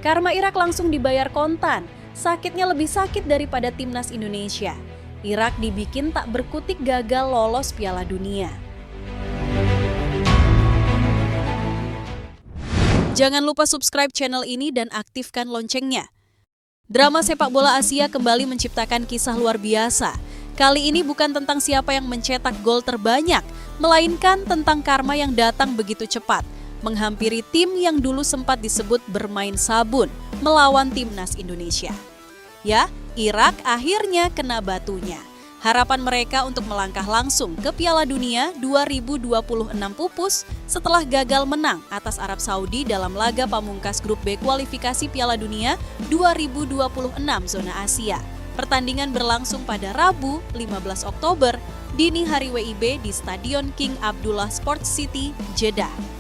Karma Irak langsung dibayar kontan, sakitnya lebih sakit daripada timnas Indonesia. Irak dibikin tak berkutik gagal lolos Piala Dunia. Jangan lupa subscribe channel ini dan aktifkan loncengnya. Drama sepak bola Asia kembali menciptakan kisah luar biasa. Kali ini bukan tentang siapa yang mencetak gol terbanyak, melainkan tentang karma yang datang begitu cepat, menghampiri tim yang dulu sempat disebut bermain sabun melawan timnas Indonesia. Ya, Irak akhirnya kena batunya. Harapan mereka untuk melangkah langsung ke Piala Dunia 2026 pupus setelah gagal menang atas Arab Saudi dalam laga pamungkas grup B kualifikasi Piala Dunia 2026 zona Asia. Pertandingan berlangsung pada Rabu 15 Oktober dini hari WIB di Stadion King Abdullah Sports City, Jeddah.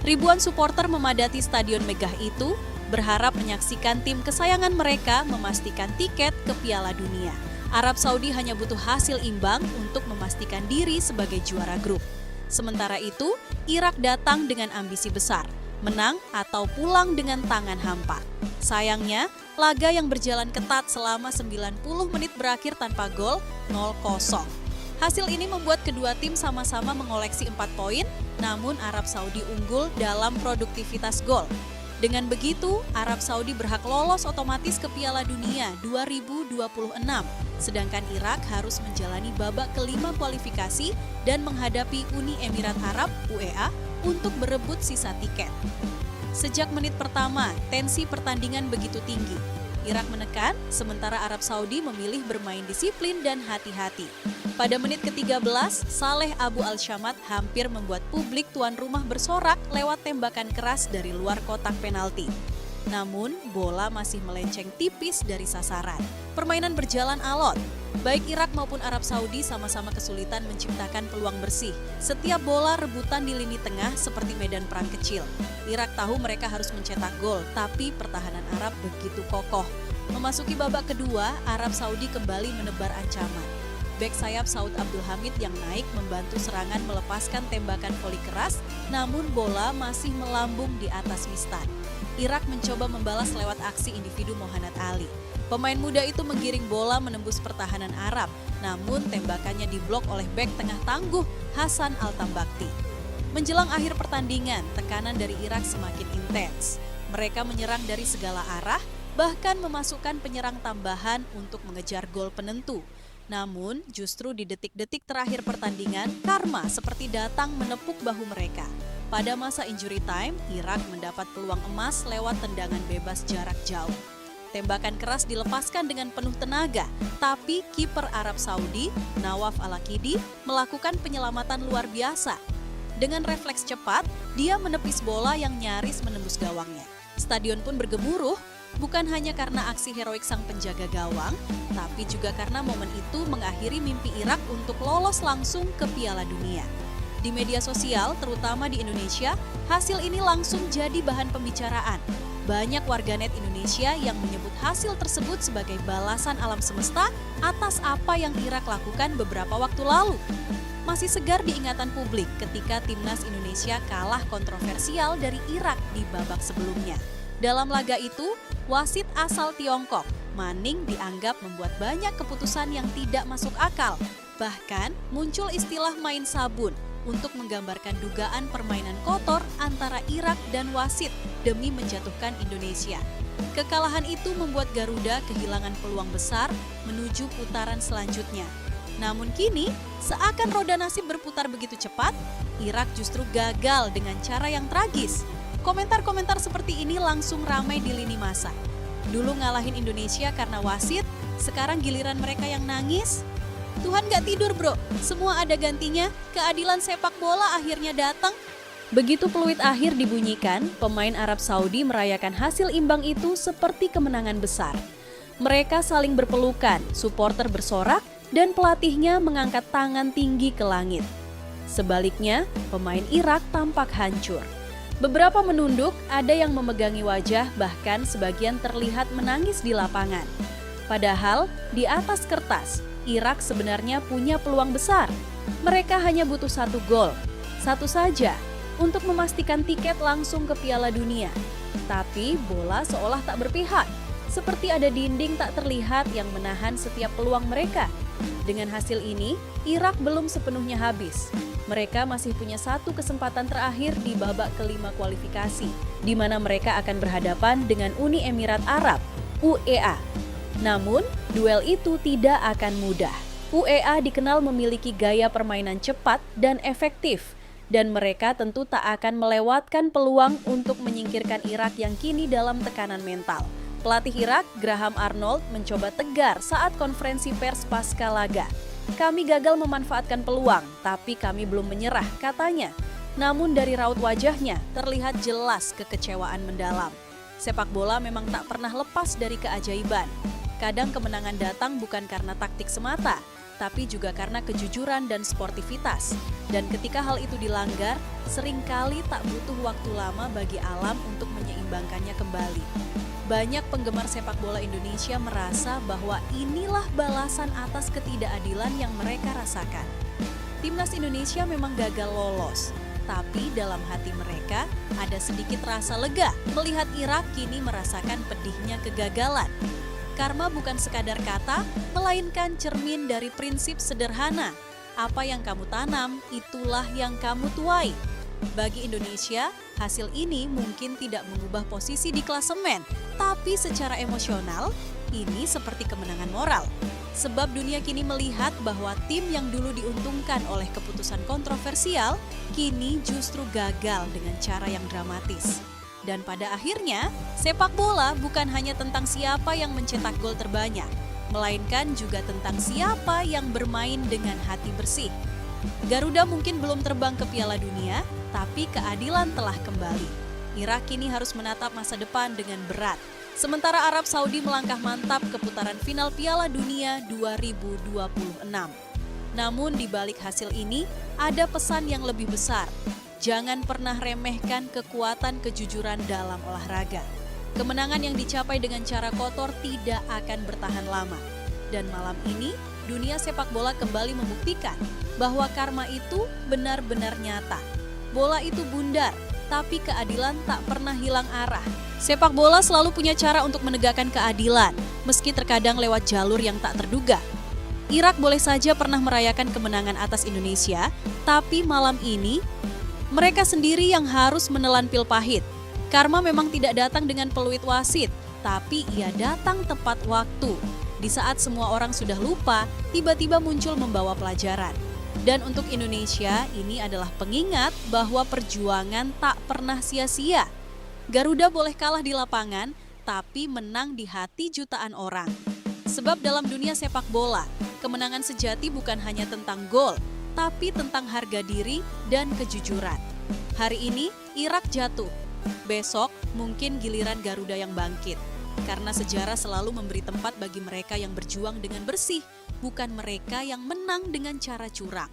Ribuan supporter memadati Stadion megah itu berharap menyaksikan tim kesayangan mereka memastikan tiket ke Piala Dunia. Arab Saudi hanya butuh hasil imbang untuk memastikan diri sebagai juara grup. Sementara itu, Irak datang dengan ambisi besar, menang atau pulang dengan tangan hampa. Sayangnya, laga yang berjalan ketat selama 90 menit berakhir tanpa gol 0-0. Hasil ini membuat kedua tim sama-sama mengoleksi 4 poin, namun Arab Saudi unggul dalam produktivitas gol. Dengan begitu, Arab Saudi berhak lolos otomatis ke Piala Dunia 2026, sedangkan Irak harus menjalani babak kelima kualifikasi dan menghadapi Uni Emirat Arab (UEA) untuk berebut sisa tiket. Sejak menit pertama, tensi pertandingan begitu tinggi. Irak menekan, sementara Arab Saudi memilih bermain disiplin dan hati-hati. Pada menit ke-13, Saleh Abu Al-Shamat hampir membuat publik tuan rumah bersorak lewat tembakan keras dari luar kotak penalti. Namun, bola masih melenceng tipis dari sasaran. Permainan berjalan alot. Baik Irak maupun Arab Saudi sama-sama kesulitan menciptakan peluang bersih. Setiap bola rebutan di lini tengah seperti medan perang kecil. Irak tahu mereka harus mencetak gol, tapi pertahanan Arab begitu kokoh. Memasuki babak kedua, Arab Saudi kembali menebar ancaman. Bek sayap Saud Abdul Hamid yang naik membantu serangan melepaskan tembakan voli keras, namun bola masih melambung di atas Wistan. Irak mencoba membalas lewat aksi individu Mohanad Ali. Pemain muda itu menggiring bola menembus pertahanan Arab, namun tembakannya diblok oleh bek tengah tangguh Hasan Al-Tambakti. Menjelang akhir pertandingan, tekanan dari Irak semakin intens. Mereka menyerang dari segala arah, bahkan memasukkan penyerang tambahan untuk mengejar gol penentu. Namun, justru di detik-detik terakhir pertandingan, karma seperti datang menepuk bahu mereka. Pada masa injury time, Irak mendapat peluang emas lewat tendangan bebas jarak jauh. Tembakan keras dilepaskan dengan penuh tenaga, tapi kiper Arab Saudi, Nawaf Al-Akidi, melakukan penyelamatan luar biasa. Dengan refleks cepat, dia menepis bola yang nyaris menembus gawangnya. Stadion pun bergemuruh, bukan hanya karena aksi heroik sang penjaga gawang, tapi juga karena momen itu mengakhiri mimpi Irak untuk lolos langsung ke Piala Dunia. Di media sosial, terutama di Indonesia, hasil ini langsung jadi bahan pembicaraan. Banyak warganet Indonesia yang menyebut hasil tersebut sebagai balasan alam semesta atas apa yang Irak lakukan beberapa waktu lalu. Masih segar di ingatan publik ketika timnas Indonesia kalah kontroversial dari Irak di babak sebelumnya. Dalam laga itu, wasit asal Tiongkok, Manning, dianggap membuat banyak keputusan yang tidak masuk akal. Bahkan muncul istilah main sabun untuk menggambarkan dugaan permainan kotor antara Irak dan wasit demi menjatuhkan Indonesia. Kekalahan itu membuat Garuda kehilangan peluang besar menuju putaran selanjutnya. Namun kini, seakan roda nasib berputar begitu cepat, Irak justru gagal dengan cara yang tragis. Komentar-komentar seperti ini langsung ramai di lini masa. Dulu ngalahin Indonesia karena wasit, sekarang giliran mereka yang nangis. Tuhan gak tidur bro, semua ada gantinya, keadilan sepak bola akhirnya datang. Begitu peluit akhir dibunyikan, pemain Arab Saudi merayakan hasil imbang itu seperti kemenangan besar. Mereka saling berpelukan, supporter bersorak, dan pelatihnya mengangkat tangan tinggi ke langit. Sebaliknya, pemain Irak tampak hancur. Beberapa menunduk, ada yang memegangi wajah, bahkan sebagian terlihat menangis di lapangan. Padahal, di atas kertas, Irak sebenarnya punya peluang besar. Mereka hanya butuh 1 gol, 1 saja, untuk memastikan tiket langsung ke Piala Dunia. Tapi bola seolah tak berpihak, seperti ada dinding tak terlihat yang menahan setiap peluang mereka. Dengan hasil ini, Irak belum sepenuhnya habis. Mereka masih punya satu kesempatan terakhir di babak kelima kualifikasi, di mana mereka akan berhadapan dengan Uni Emirat Arab, UEA. Namun, duel itu tidak akan mudah. UEA dikenal memiliki gaya permainan cepat dan efektif, dan mereka tentu tak akan melewatkan peluang untuk menyingkirkan Irak yang kini dalam tekanan mental. Pelatih Irak, Graham Arnold, mencoba tegar saat konferensi pers pasca laga. Kami gagal memanfaatkan peluang, tapi kami belum menyerah, katanya. Namun dari raut wajahnya, terlihat jelas kekecewaan mendalam. Sepak bola memang tak pernah lepas dari keajaiban. Kadang kemenangan datang bukan karena taktik semata, tapi juga karena kejujuran dan sportivitas. Dan ketika hal itu dilanggar, seringkali tak butuh waktu lama bagi alam untuk menyeimbangkannya kembali. Banyak penggemar sepak bola Indonesia merasa bahwa inilah balasan atas ketidakadilan yang mereka rasakan. Timnas Indonesia memang gagal lolos, tapi dalam hati mereka ada sedikit rasa lega melihat Irak kini merasakan pedihnya kegagalan. Karma bukan sekadar kata, melainkan cermin dari prinsip sederhana. Apa yang kamu tanam, itulah yang kamu tuai. Bagi Indonesia, hasil ini mungkin tidak mengubah posisi di klasemen, tapi secara emosional, ini seperti kemenangan moral. Sebab dunia kini melihat bahwa tim yang dulu diuntungkan oleh keputusan kontroversial, kini justru gagal dengan cara yang dramatis. Dan pada akhirnya, sepak bola bukan hanya tentang siapa yang mencetak gol terbanyak, melainkan juga tentang siapa yang bermain dengan hati bersih. Garuda mungkin belum terbang ke Piala Dunia, tapi keadilan telah kembali. Irak kini harus menatap masa depan dengan berat. Sementara Arab Saudi melangkah mantap ke putaran final Piala Dunia 2026. Namun di balik hasil ini, ada pesan yang lebih besar. Jangan pernah remehkan kekuatan kejujuran dalam olahraga. Kemenangan yang dicapai dengan cara kotor tidak akan bertahan lama. Dan malam ini, dunia sepak bola kembali membuktikan bahwa karma itu benar-benar nyata. Bola itu bundar, tapi keadilan tak pernah hilang arah. Sepak bola selalu punya cara untuk menegakkan keadilan, meski terkadang lewat jalur yang tak terduga. Irak boleh saja pernah merayakan kemenangan atas Indonesia, tapi malam ini mereka sendiri yang harus menelan pil pahit. Karma memang tidak datang dengan peluit wasit, tapi ia datang tepat waktu. Di saat semua orang sudah lupa, tiba-tiba muncul membawa pelajaran. Dan untuk Indonesia, ini adalah pengingat bahwa perjuangan tak pernah sia-sia. Garuda boleh kalah di lapangan, tapi menang di hati jutaan orang. Sebab dalam dunia sepak bola, kemenangan sejati bukan hanya tentang gol, tapi tentang harga diri dan kejujuran. Hari ini, Irak jatuh. Besok, mungkin giliran Garuda yang bangkit. Karena sejarah selalu memberi tempat bagi mereka yang berjuang dengan bersih, bukan mereka yang menang dengan cara curang.